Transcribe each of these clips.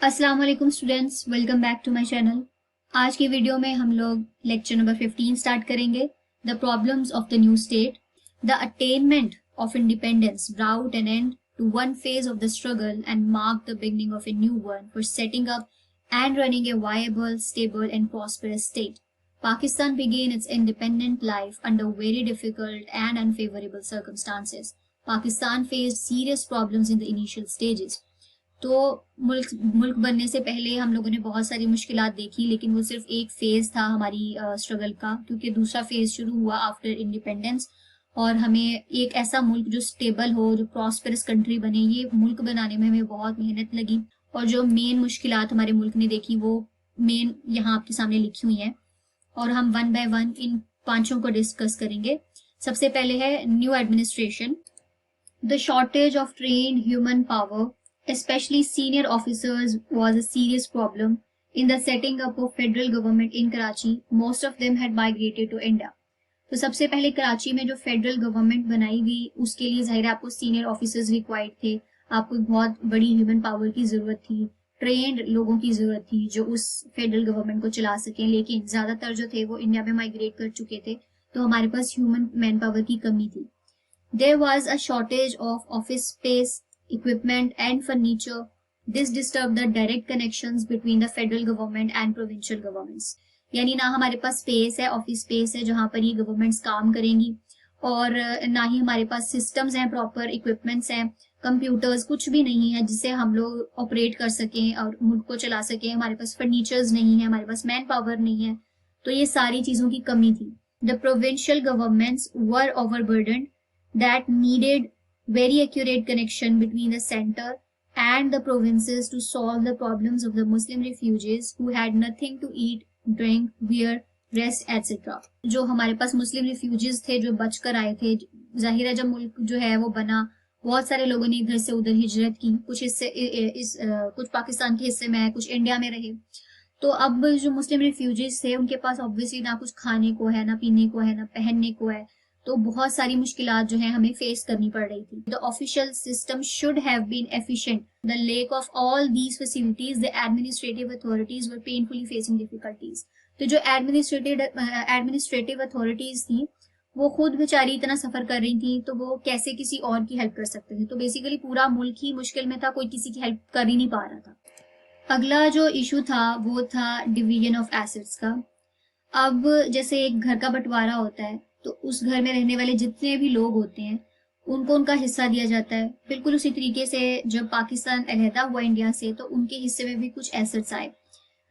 अस्सलाम वालेकुम students, welcome back to my channel. आज की वीडियो में हम लोग लेक्चर नंबर 15 स्टार्ट करेंगे। The problems of the new state. The attainment of independence brought an end to one phase of the struggle and mark the beginning of a new one for setting up and running a viable, stable and prosperous state. Pakistan began its independent life under very difficult and unfavorable circumstances. Pakistan faced serious problems in the initial stages. तो मुल्क मुल्क बनने से पहले हम लोगों ने बहुत सारी मुश्किलात देखी, लेकिन वो सिर्फ एक फेज था हमारी स्ट्रगल का, क्योंकि दूसरा फेज शुरू हुआ आफ्टर इंडिपेंडेंस। और हमें एक ऐसा मुल्क जो स्टेबल हो, जो प्रॉस्पेरस कंट्री बने, ये मुल्क बनाने में हमें बहुत मेहनत लगी। और जो मेन मुश्किलात हमारे मुल्क ने देखी वो मेन यहाँ आपके सामने लिखी हुई हैं, और हम वन बाय वन इन पांचों को डिस्कस करेंगे। सबसे पहले है new administration. The shortage of trained human power, especially senior officers, was a serious problem in the setting up of federal government in Karachi. Most of them had migrated to India. तो सबसे पहले कराची में जो federal government बनाई गई, उसके लिए जाहिर है आपको सीनियर ऑफिसर्स रिक्वायर्ड थे, आपको एक बहुत बड़ी ह्यूमन पावर की जरूरत थी, ट्रेंड लोगों की जरूरत थी जो उस फेडरल गवर्नमेंट को चला सकें। लेकिन ज्यादातर जो थे वो इंडिया में माइग्रेट कर चुके थे, तो हमारे पास ह्यूमन मैन पावर की कमी थी। There was a shortage of office space, equipment and furniture. This disturbed the direct connections between the federal government and provincial governments. यानी ना हमारे पास स्पेस है, ऑफिस स्पेस है जहाँ पर ये गवर्नमेंट्स काम करेंगी, और ना ही हमारे पास सिस्टम्स हैं, प्रॉपर इक्विपमेंट्स हैं, कंप्यूटर्स कुछ भी नहीं है जिससे हम लोग ऑपरेट कर सकें और मुल्क को चला सकें। हमारे पास फर्नीचर्स नहीं है, हमारे पास मैन पावर नहीं है, तो ये सारी चीज़ों की कमी थी। The provincial governments were overburdened that needed very accurate connection between the center and the provinces to solve the problems of the Muslim refugees who had nothing to eat, drink, wear, rest, etc. जो हमारे पास मुस्लिम refugees थे जो बचकर आए थे, जाहिर है जब मुल्क जो है वो बना, बहुत सारे लोगों ने इधर से उधर हिजरत की, कुछ हिस्से कुछ पाकिस्तान के हिस्से में है, कुछ इंडिया में रहे। तो अब जो मुस्लिम रिफ्यूजीज थे उनके पास ऑब्वियसली ना कुछ खाने को है, ना पीने को है, ना पहनने को है, तो बहुत सारी मुश्किलात जो है हमें फेस करनी पड़ रही थी। The official system should have been efficient. The lack of all these facilities, the administrative authorities were painfully facing difficulties. तो जो एडमिनिस्ट्रेटिव अथॉरिटीज थी वो खुद बेचारी इतना सफर कर रही थी, तो वो कैसे किसी और की हेल्प कर सकते थे। तो बेसिकली पूरा मुल्क ही मुश्किल में था, कोई किसी की हेल्प कर ही नहीं पा रहा था। अगला जो इशू था वो था डिवीजन ऑफ एसेट्स का। अब जैसे एक घर का बंटवारा होता है, तो उस घर में रहने वाले जितने भी लोग होते हैं उनको उनका हिस्सा दिया जाता है। बिल्कुल उसी तरीके से जब पाकिस्तान अलहदा हुआ इंडिया से, तो उनके हिस्से में भी कुछ एसेट्स आए।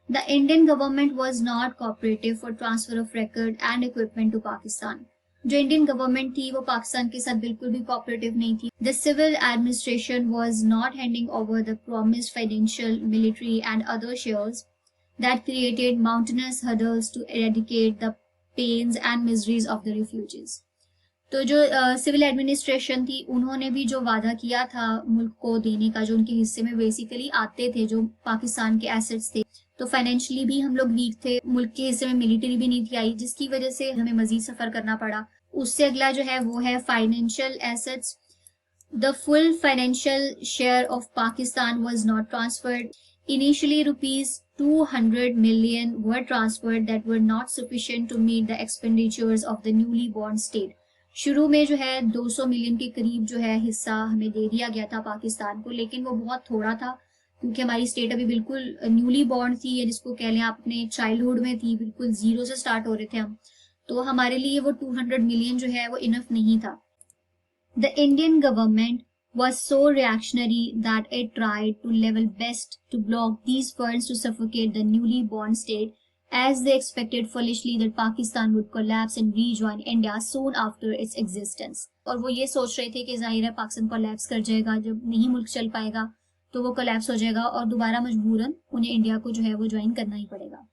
The Indian government was not cooperative for transfer of record and equipment to Pakistan. जो इंडियन गवर्नमेंट थी वो पाकिस्तान के साथ बिल्कुल भी कोऑपरेटिव नहीं थी। The civil administration was not handing over the promised financial, military and other shares that created mountainous hurdles to eradicate the pains and miseries of the refugees. तो जो सिविल एडमिनिस्ट्रेशन थी उन्होंने भी जो वादा किया था मुल्क को देने का, जो उनके हिस्से में बेसिकली आते थे जो पाकिस्तान के एसेट्स थे, तो फाइनेंशियली भी हम लोग वीक थे, मुल्क के हिस्से में मिलिट्री भी नहीं थी आई, जिसकी वजह से हमें मजीद सफर करना पड़ा। उससे अगला जो है वो है financial assets. The full financial share of Pakistan was not transferred. Initially, rupees 200 million were transferred that were not sufficient to meet the expenditures of the newly born state. शुरू में जो है 200 मिलियन के करीब जो है हिस्सा हमें दे दिया गया था पाकिस्तान को, लेकिन वो बहुत थोड़ा था क्योंकि हमारी स्टेट अभी बिल्कुल न्यूली बॉर्न थी, या जिसको कह लें आप अपने चाइल्डहुड में थी, बिल्कुल जीरो से स्टार्ट हो रहे थे हम, तो हमारे लिए वो 200 मिलियन जो है वो इनफ नहीं था। The Indian government was so reactionary that it tried to level best to block these funds to suffocate the newly born state, as they expected foolishly that Pakistan would collapse and rejoin India soon after its existence. और वो ये सोच रहे थे कि जाहिर है Pakistan collapse कर जाएगा, जब नहीं मुल्क चल पाएगा तो वो कोलैप्स हो जाएगा और दोबारा मजबूरन उन्हें इंडिया को जो है वो ज्वाइन करना ही पड़ेगा।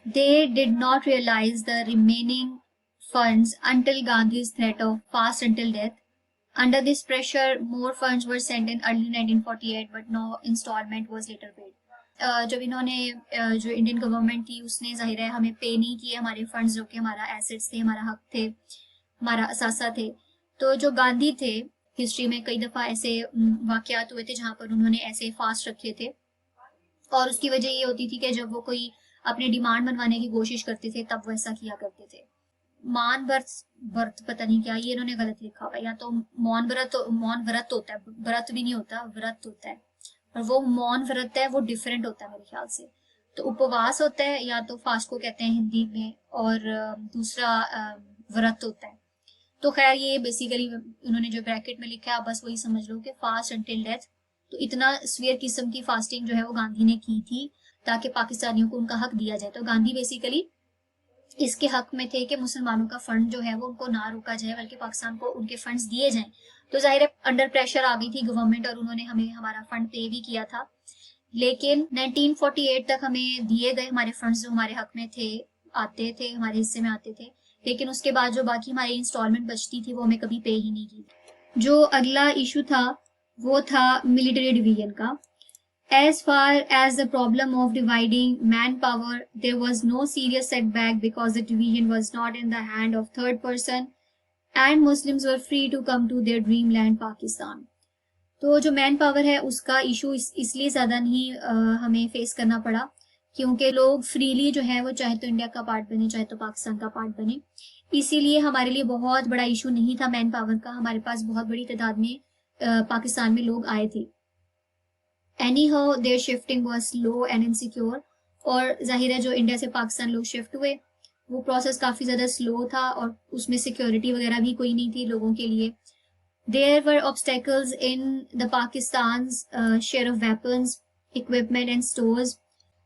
They did not realize the remaining funds until Gandhi's threat of fast until death. Under this pressure, more funds were sent in early 1948, but no installment was later paid. जब इन्होंने जो Indian government थी उसने जाहिर है हमें पे नहीं किए हमारे फंड्स, जो कि हमारा एसेट्स थे, हमारा हक थे, हमारा असासा थे। तो जो गांधी थे, हिस्ट्री में कई दफ़ा ऐसे वाकयात हुए थे जहाँ पर उन्होंने ऐसे फास्ट रखे थे और उसकी वजह ये होती थी कि जब वो कोई अपनी डिमांड मनवाने की कोशिश करते थे तब वैसा किया करते थे। मान व्रत, व्रत पता नहीं क्या, ये इन्होंने गलत लिखा हुआ है, या तो मौन व्रत होता है, व्रत भी नहीं होता, व्रत होता है, और वो मौन व्रत है, वो डिफरेंट होता है मेरे ख्याल से। तो उपवास होता है, या तो फास्ट को कहते हैं हिंदी में, और दूसरा व्रत होता है। तो खैर ये बेसिकली उन्होंने जो ब्रैकेट में लिखा है आप बस वही समझ लो कि फास्ट अंटिल डेथ। तो इतना स्वीयर किस्म की फास्टिंग जो है वो गांधी ने की थी ताकि पाकिस्तानियों को उनका हक दिया जाए। तो गांधी बेसिकली इसके हक में थे कि मुसलमानों का फंड जो है वो उनको ना रोका जाए, बल्कि पाकिस्तान को उनके फंड्स दिए जाएं। तो जाहिर है अंडर प्रेशर आ गई थी गवर्नमेंट, और उन्होंने हमें हमारा फंड पे भी किया था, लेकिन 1948 तक हमें दिए गए हमारे फंड्स जो हमारे हक में थे, आते थे, हमारे हिस्से में आते थे, लेकिन उसके बाद जो बाकी हमारी इंस्टॉलमेंट बचती थी वो हमें कभी पे ही नहीं की। जो अगला इशू था वो था मिलिट्री डिवीजन का। As far as the problem of dividing manpower, there was no serious setback because the division was not in the hand of third person and Muslims were free to come to their dreamland Pakistan. तो जो man power है उसका issue इसलिए ज़्यादा नहीं हमें face करना पड़ा क्योंकि लोग फ्रीली जो है वो चाहे तो इंडिया का पार्ट बने चाहे तो पाकिस्तान का पार्ट बने, इसीलिए हमारे लिए बहुत बड़ा इशू नहीं था मैन पावर का। हमारे पास बहुत बड़ी तादाद में पाकिस्तान में लोग आए थे। Anyhow, their shifting was slow and insecure, और जाहिर है जो इंडिया से पाकिस्तान लोग शिफ्ट हुए वो प्रोसेस काफ़ी ज़्यादा स्लो था और उसमें सिक्योरिटी वगैरह भी कोई नहीं थी लोगों के लिए। There were obstacles in the Pakistan's share of weapons, equipment and stores.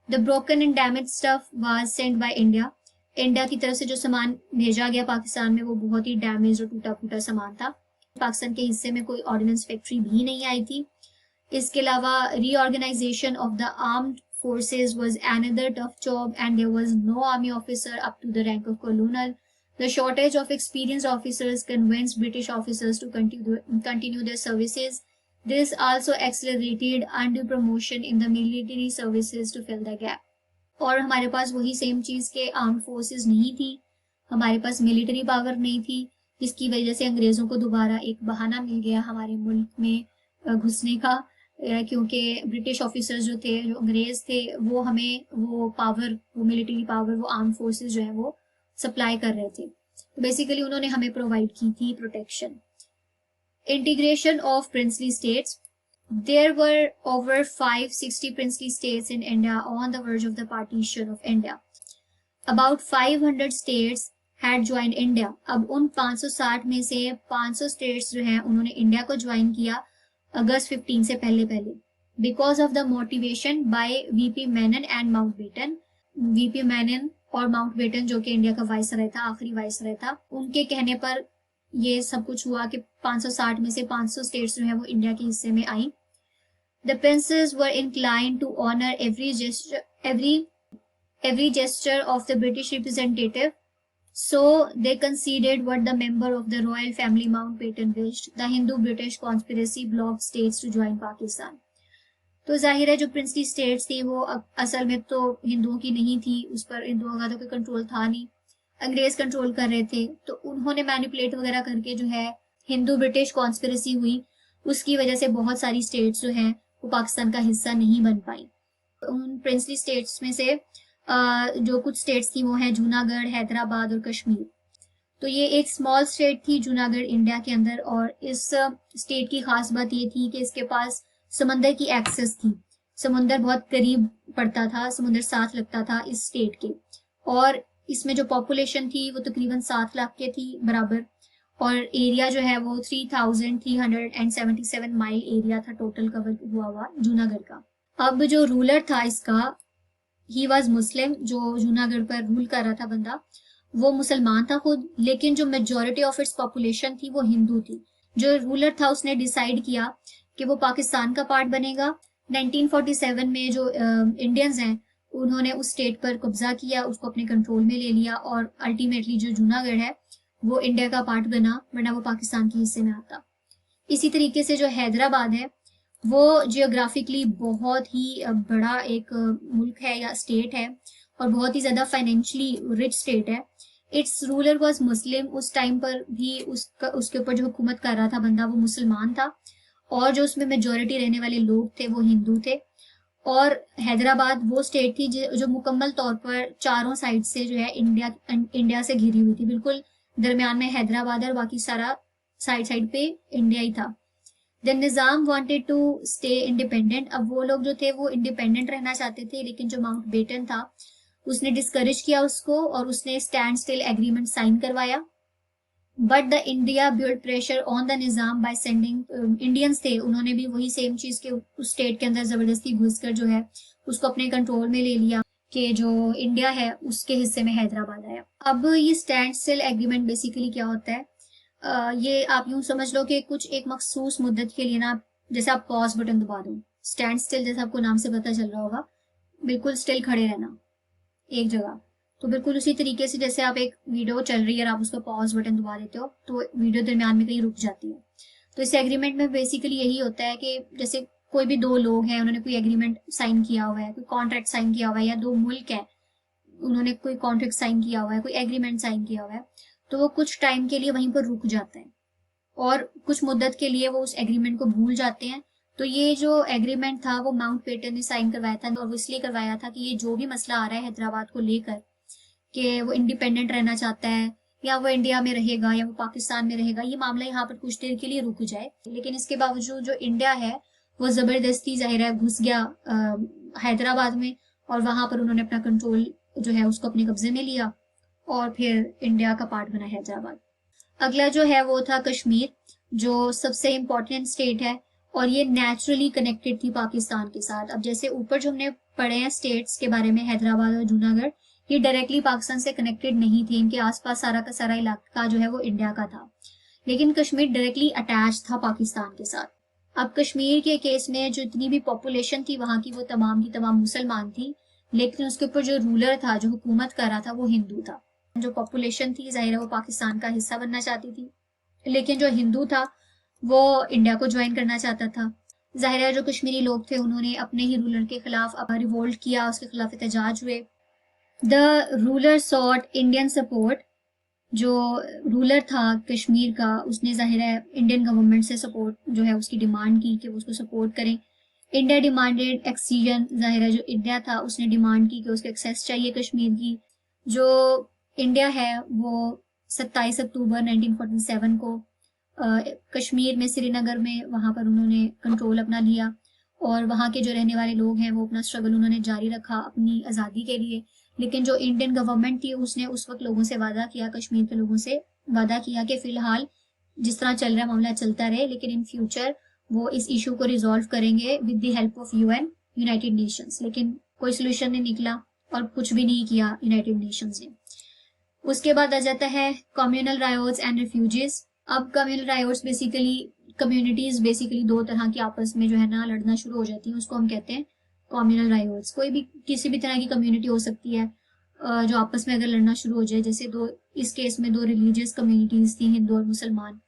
The broken and damaged stuff was sent by India. India की तरफ से जो सामान भेजा गया पाकिस्तान में वो बहुत ही डैमेज और टूटा फूटा सामान था। पाकिस्तान के हिस्से में कोई ऑर्डिनेंस फैक्ट्री भी नहीं आई थी। इसके अलावा reorganisation of the armed forces was another tough job and there was no army officer up to the rank of colonel. The shortage of experienced officers convinced British officers to continue their services. This also accelerated undue promotion in the military services to fill the gap. और हमारे पास वही same चीज़ के armed forces नहीं थी, हमारे पास military power नहीं थी, जिसकी वजह से अंग्रेज़ों को दोबारा एक बहाना मिल गया हमारे मुल्क में घुसने का, क्योंकि ब्रिटिश ऑफिसर्स जो थे, जो अंग्रेज थे, वो हमें वो पावर, वो मिलिट्री पावर, वो आर्म फोर्सेस जो है वो सप्लाई कर रहे थे। तो बेसिकली उन्होंने हमें प्रोवाइड की थी protection. Integration of princely states. There were over 560 princely states in India on the verge of the partition of India. About 500 states had joined India. अब उन 560 में से 500 states जो हैं उन्होंने इंडिया को ज्वाइन किया अगस्त 15 से पहले because of the motivation by VP Menon and Mountbatten. VP Menon और माउंटबेटन जो कि इंडिया का वाइसराय था, आखिरी वाइसराय था, उनके कहने पर ये सब कुछ हुआ कि 560 में से 500 स्टेट्स जो है वो इंडिया के हिस्से में आई। The princes were inclined to honor every gesture of the British representative, so they conceded what the member of the royal family Mountbatten wished: the Hindu-British conspiracy blocked states to join Pakistan. तो जाहिर है जो princely states थी वो असल में तो हिंदुओं की नहीं थी, उस पर हिंदुओं का तो कोई कंट्रोल था नहीं, अंग्रेज कंट्रोल कर रहे थे। तो उन्होंने मैनिपुलेट वगैरह करके जो है हिंदू ब्रिटिश कॉन्स्पिरेसी हुई, उसकी वजह से बहुत सारी स्टेट्स जो हैं वो पाकिस्तान का हिस्सा नहीं बन पाई। उन प्रिंसली स्टेट्स में से जो कुछ स्टेट्स थी वो हैं जूनागढ़, हैदराबाद और कश्मीर। तो ये एक स्मॉल स्टेट थी जूनागढ़ इंडिया के अंदर, और इस स्टेट की खास बात ये थी कि इसके पास समंदर की एक्सेस थी, समुंदर बहुत करीब पड़ता था, समुंदर साथ लगता था इस स्टेट के, और इसमें जो पॉपुलेशन थी वो तकरीबन 7 लाख के थी बराबर, और एरिया जो है वो 3377 माइल एरिया था टोटल कवर हुआ जूनागढ़ का। अब जो रूलर था इसका, ही वाज मुस्लिम, जो जूनागढ़ पर रूल कर रहा था बंदा वो मुसलमान था खुद, लेकिन जो मेजॉरिटी ऑफ इट्स पॉपुलेशन थी वो हिंदू थी। जो रूलर था उसने डिसाइड किया कि वो पाकिस्तान का पार्ट बनेगा। 1947 में जो इंडियंस हैं उन्होंने उस स्टेट पर कब्जा किया, उसको अपने कंट्रोल में ले लिया, और अल्टीमेटली जो जूनागढ़ है वो इंडिया का पार्ट बना, वरना वो पाकिस्तान के हिस्से में आता। इसी तरीके से जो हैदराबाद है वो जियोग्राफिकली बहुत ही बड़ा एक मुल्क है या स्टेट है, और बहुत ही ज़्यादा फाइनेंशियली रिच स्टेट है। इट्स रूलर वाज मुस्लिम, उस टाइम पर भी उसके ऊपर जो हुकूमत कर रहा था बंदा वो मुसलमान था, और जो उसमें मेजॉरिटी रहने वाले लोग थे वो हिंदू थे। और हैदराबाद वो स्टेट थी जो मुकम्मल तौर पर चारों साइड से जो है इंडिया से घिरी हुई थी। बिल्कुल दरमियान में हैदराबाद और बाकी सारा साइड साइड पे इंडिया ही था। Then Nizam wanted to stay independent. अब वो लोग जो थे वो इंडिपेंडेंट रहना चाहते थे, लेकिन जो माउंट बेटन था उसने डिस्करेज किया उसको और उसने स्टैंड स्टिल एग्रीमेंट साइन करवाया। But the India build pressure on the Nizam by sending, Indians थे उन्होंने भी वही सेम चीज के उस स्टेट के अंदर जबरदस्ती घुसकर जो है उसको अपने कंट्रोल में ले लिया कि जो इंडिया है उसके हिस्से में हैदराबाद आया। अब ये स्टैंड स्टिल एग्रीमेंट बेसिकली क्या होता है, ये आप यूं समझ लो कि कुछ एक मखसूस मुद्दत के लिए ना, जैसे आप पॉज बटन दबा दो, स्टैंड स्टिल जैसे आपको नाम से पता चल रहा होगा, बिल्कुल स्टिल खड़े रहना एक जगह। तो बिल्कुल उसी तरीके से जैसे आप एक वीडियो चल रही है और आप उसको पॉज बटन दबा देते हो तो वीडियो दरमियान में कहीं रुक जाती है। तो इस एग्रीमेंट में बेसिकली यही होता है कि जैसे कोई भी दो लोग हैं, उन्होंने कोई एग्रीमेंट साइन किया हुआ है, कोई कॉन्ट्रैक्ट साइन किया हुआ है, या दो मुल्क है उन्होंने कोई कॉन्ट्रैक्ट साइन किया हुआ है, कोई एग्रीमेंट साइन किया हुआ है, तो वो कुछ टाइम के लिए वहीं पर रुक जाते हैं और कुछ मुद्दत के लिए वो उस एग्रीमेंट को भूल जाते हैं। तो ये जो एग्रीमेंट था वो माउंट बेटन ने साइन करवाया था और वो इसलिए करवाया था कि ये जो भी मसला आ रहा है हैदराबाद को लेकर कि वो इंडिपेंडेंट रहना चाहता है या वो इंडिया में रहेगा या वो पाकिस्तान में रहेगा, ये मामला यहाँ पर कुछ देर के लिए रुक जाए। लेकिन इसके बावजूद जो इंडिया है वो जबरदस्ती जाहिर है घुस गया हैदराबाद में और वहां पर उन्होंने अपना कंट्रोल जो है उसको अपने कब्जे में लिया और फिर इंडिया का पार्ट बना हैदराबाद। अगला जो है वो था कश्मीर, जो सबसे इम्पोर्टेंट स्टेट है और ये नेचुरली कनेक्टेड थी पाकिस्तान के साथ। अब जैसे ऊपर जो हमने पढ़े हैं स्टेट्स के बारे में, हैदराबाद और जूनागढ़, ये डायरेक्टली पाकिस्तान से कनेक्टेड नहीं थे, इनके आसपास सारा का सारा इलाका जो है वो इंडिया का था। लेकिन कश्मीर डायरेक्टली अटैच था पाकिस्तान के साथ। अब कश्मीर के केस में जो इतनी भी पॉपुलेशन थी वहां की, वो तमाम की तमाम मुसलमान थी, लेकिन उसके ऊपर जो रूलर था, जो हुकूमत कर रहा था, वो हिंदू था। जो पॉपुलेशन थी जाहिर है वो पाकिस्तान का हिस्सा बनना चाहती थी, लेकिन जो हिंदू था वो इंडिया को ज्वाइन करना चाहता था। जाहिर है जो कश्मीरी लोग थे उन्होंने अपने ही रूलर के खिलाफ रिवोल्ट किया, उसके खिलाफ एहतजाज हुए। The ruler sought Indian support. जो रूलर था कश्मीर का उसने जाहिर है इंडियन गवर्नमेंट से सपोर्ट जो है उसकी डिमांड की कि वो उसको सपोर्ट करें। India demanded excision. जाहिर है जो इंडिया था उसने डिमांड की कि उसको एक्सेस चाहिए कश्मीर की। जो इंडिया है वो 27 अक्टूबर 1947 को कश्मीर में श्रीनगर में वहां पर उन्होंने कंट्रोल अपना लिया और वहां के जो रहने वाले लोग हैं वो अपना स्ट्रगल उन्होंने जारी रखा अपनी आज़ादी के लिए। लेकिन जो इंडियन गवर्नमेंट थी उसने उस वक्त लोगों से वादा किया, कश्मीर के लोगों से वादा किया कि फिलहाल जिस तरह चल रहा है मामला चलता रहे, लेकिन इन फ्यूचर वो इस इशू को रिजॉल्व करेंगे with the help of UN, United Nations. लेकिन कोई सोल्यूशन नहीं निकला और कुछ भी नहीं किया यूनाइटेड नेशंस ने। उसके बाद आ जाता है कम्युनल रायोट्स एंड रिफ्यूजीज। अब communal riots basically communities basically दो तरह की आपस में जो है ना लड़ना शुरू हो जाती है, उसको हम कहते हैं कम्युनल रायोट्स। कोई भी किसी भी तरह की कम्युनिटी हो सकती है जो आपस में अगर लड़ना शुरू हो जाए, जैसे दो इस केस में दो रिलीजियस कम्युनिटीज थी, हिंदू और मुसलमान,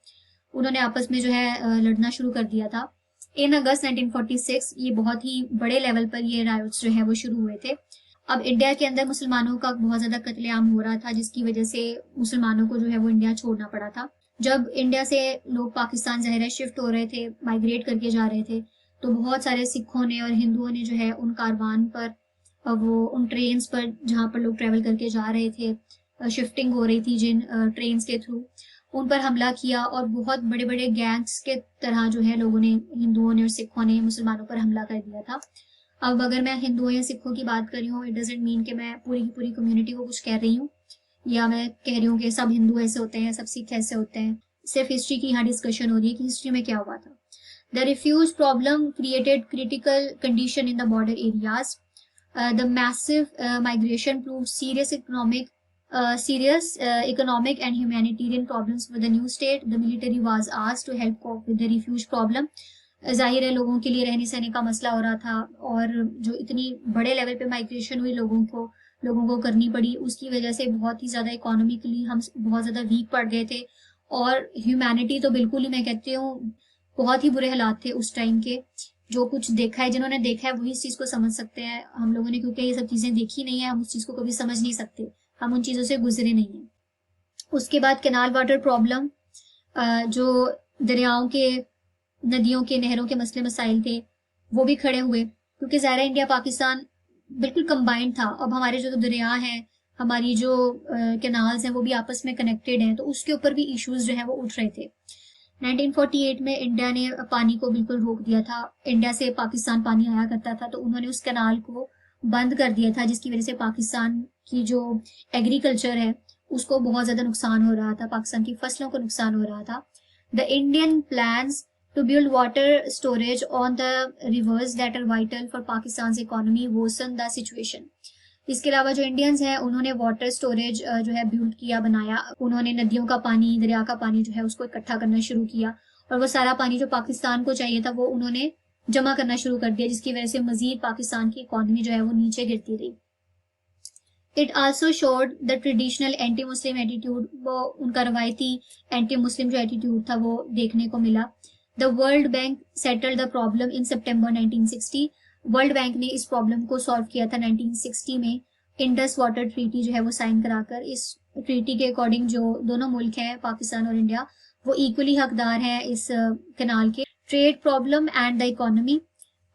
उन्होंने आपस में जो है लड़ना शुरू कर दिया था। इन अगस्त 1946 ये बहुत ही बड़े लेवल पर ये रायोट्स जो है वो शुरू हुए थे। अब इंडिया के अंदर मुसलमानों का बहुत ज्यादा कत्लेआम हो रहा था, जिसकी वजह से मुसलमानों को जो है वो इंडिया छोड़ना पड़ा था। जब इंडिया से लोग पाकिस्तान जाहिर है शिफ्ट हो रहे थे, माइग्रेट करके जा रहे थे, तो बहुत सारे सिखों ने और हिंदुओं ने जो है उन कारवान पर, वो उन ट्रेन्स पर जहाँ पर लोग ट्रेवल करके जा रहे थे, शिफ्टिंग हो रही थी जिन ट्रेन्स के थ्रू, उन पर हमला किया और बहुत बड़े बड़े गैंग्स के तरह जो है लोगों ने, हिंदुओं ने और सिखों ने मुसलमानों पर हमला कर दिया था। अब अगर मैं हिंदुओं या सिखों की बात कर रही हूँ, इट डजेंट मीन कि मैं पूरी की पूरी कम्युनिटी को कुछ कह रही हूँ या मैं कह रही हूँ कि सब हिंदू ऐसे होते हैं, सब सिख ऐसे होते हैं। सिर्फ हिस्ट्री की यहाँ डिस्कशन हो रही है कि हिस्ट्री में क्या हुआ था। The refugee problem created critical condition in the border areas. The massive migration prove serious economic and humanitarian problems for the new state. The military was asked to help cope with the refuge problem. जाहिर है लोगों के लिए रहने सहने का मसला हो रहा था और जो इतनी बड़े लेवल पे माइग्रेशन हुई लोगों को करनी पड़ी, उसकी वजह से बहुत ही ज्यादा इकोनॉमिकली हम बहुत ज्यादा वीक पड़ गए थे और ह्यूमैनिटी तो बिल्कुल ही, मैं कहती हूँ बहुत ही बुरे हालात थे उस टाइम के। जो कुछ देखा है, जिन्होंने देखा है वही इस चीज को समझ सकते हैं। हम लोगों ने क्योंकि ये सब चीजें देखी नहीं है, हम उस चीज को कभी समझ नहीं सकते, हम उन चीजों से गुजरे नहीं है। उसके बाद कैनाल वाटर प्रॉब्लम, जो दरियाओं के, नदियों के, नहरों के मसले मसाइल थे वो भी खड़े हुए। क्योंकि ज़ाहिर है इंडिया पाकिस्तान बिल्कुल कंबाइंड था। अब हमारे जो दरिया हैं, हमारी जो कैनाल्स हैं, वो भी आपस में कनेक्टेड हैं, तो उसके ऊपर भी इश्यूज जो है वो उठ रहे थे। 1948 में इंडिया ने पानी को बिल्कुल रोक दिया था। इंडिया से पाकिस्तान पानी आया करता था, तो उन्होंने उस कैनाल को बंद कर दिया था, जिसकी वजह से पाकिस्तान की जो एग्रीकल्चर है उसको बहुत ज्यादा नुकसान हो रहा था, पाकिस्तान की फसलों को नुकसान हो रहा था। The Indian plans to build water storage on the rivers that are vital for Pakistan's economy worsen the situation. इसके अलावा जो इंडियंस हैं उन्होंने वाटर स्टोरेज जो है बिल्ड किया, बनाया। उन्होंने नदियों का पानी, दरिया का पानी जो है उसको इकट्ठा करना शुरू किया, और वो सारा पानी जो पाकिस्तान को चाहिए था वो उन्होंने जमा करना शुरू कर दिया, जिसकी वजह से मजीद पाकिस्तान की इकोनॉमी जो है वो नीचे गिरती रही। It also showed the traditional anti Muslim attitude, वो उनका रवायती एंटी मुस्लिम जो एटीट्यूड था वो देखने को मिला। The world bank settled the problem in September 1960। World bank ने इस प्रॉब्लम को सॉल्व किया था 1960 में, इंडस वाटर ट्रीटी जो है वो साइन कराकर। इस ट्रीटी के अकॉर्डिंग जो दोनों मुल्क हैं, पाकिस्तान और इंडिया, वो इक्वली हकदार हैं इस कैनाल के। Trade problem and the economy,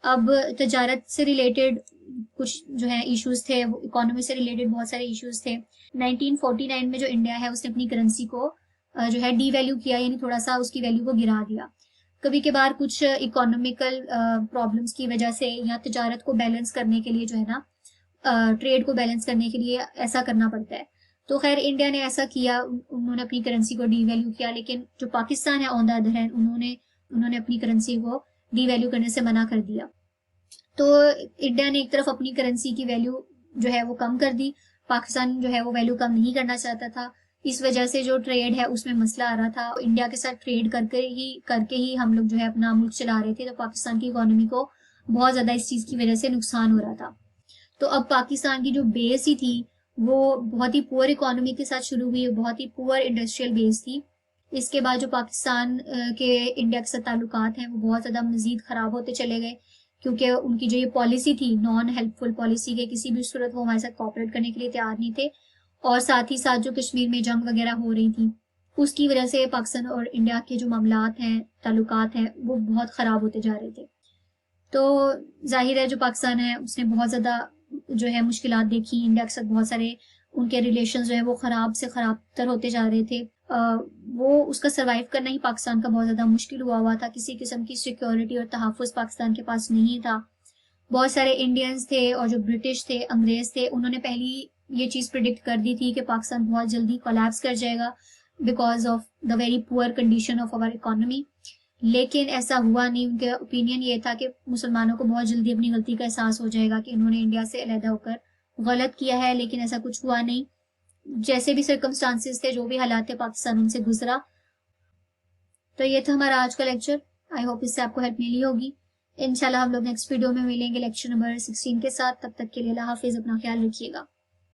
अब तजारत से रिलेटेड कुछ जो है इश्यूज थे, इकोनॉमी से रिलेटेड बहुत सारे इश्यूज थे। 1949 में जो इंडिया है उसने अपनी करेंसी को जो है डीवैल्यू किया, यानी थोड़ा सा उसकी वैल्यू को गिरा दिया। कभी कभार कुछ इकोनॉमिकल प्रॉब्लम्स की वजह से या तजारत को बैलेंस करने के लिए जो है ना, ट्रेड को बैलेंस करने के लिए ऐसा करना पड़ता है। तो खैर इंडिया ने ऐसा किया, उन्होंने अपनी करेंसी को डीवैल्यू किया, लेकिन जो पाकिस्तान है ऑन द अदर हैंड, उन्होंने अपनी करेंसी को डीवैल्यू करने से मना कर दिया। तो इंडिया ने एक तरफ अपनी करेंसी की वैल्यू जो है वो कम कर दी, पाकिस्तान जो है वो वैल्यू कम नहीं करना चाहता था। इस वजह से जो ट्रेड है उसमें मसला आ रहा था। इंडिया के साथ ट्रेड करके ही हम लोग जो है अपना मुल्क चला रहे थे, तो पाकिस्तान की इकोनॉमी को बहुत ज्यादा इस चीज की वजह से नुकसान हो रहा था। तो अब पाकिस्तान की जो बेस ही थी वो बहुत ही पुअर इकोनॉमी के साथ शुरू हुई, बहुत ही पुअर इंडस्ट्रियल बेस थी। इसके बाद जो पाकिस्तान के इंडिया के साथ ताल्लुकात हैं वो बहुत ज्यादा मजीद खराब होते चले गए, क्योंकि उनकी जो ये पॉलिसी थी, नॉन हेल्पफुल पॉलिसी, के किसी भी सूरत वो हमारे साथ कॉपरेट करने के लिए तैयार नहीं थे। और साथ ही साथ जो कश्मीर में जंग वगैरह हो रही थी, उसकी वजह से पाकिस्तान और इंडिया के जो मामलात हैं, ताल्लुकात हैं, वो बहुत ख़राब होते जा रहे थे। तो जाहिर है जो पाकिस्तान है उसने बहुत ज़्यादा जो है मुश्किलात देखी। इंडिया के साथ बहुत सारे उनके रिलेशन जो है वो ख़राब से ख़राब तर होते जा रहे थे। वो उसका सर्वाइव करना ही पाकिस्तान का बहुत ज़्यादा मुश्किल हुआ था। किसी किस्म की सिक्योरिटी और तहफ़्फ़ुज़ पाकिस्तान के पास नहीं था। बहुत सारे इंडियंस थे और जो ब्रिटिश थे, अंग्रेज थे, उन्होंने पहली ये चीज प्रिडिक्ट कर दी थी कि पाकिस्तान बहुत जल्दी कोलैप्स कर जाएगा because of the very poor condition of our economy. लेकिन ऐसा हुआ नहीं। उनका ओपिनियन ये था कि मुसलमानों को बहुत जल्दी अपनी गलती का एहसास हो जाएगा कि उन्होंने इंडिया से अलहदा होकर गलत किया है, लेकिन ऐसा कुछ हुआ नहीं। जैसे भी सर्कमस्टांसिस थे, जो भी हालात थे, पाकिस्तान उनसे गुजरा। तो ये था हमारा आज का लेक्चर। आई होप इससे आपको हेल्प मिली होगी। इंशाल्लाह हम लोग नेक्स्ट वीडियो में मिलेंगे लेक्चर नंबर 16 के साथ। तब तक के लिए अल्लाह हाफिज, अपना ख्याल रखिएगा।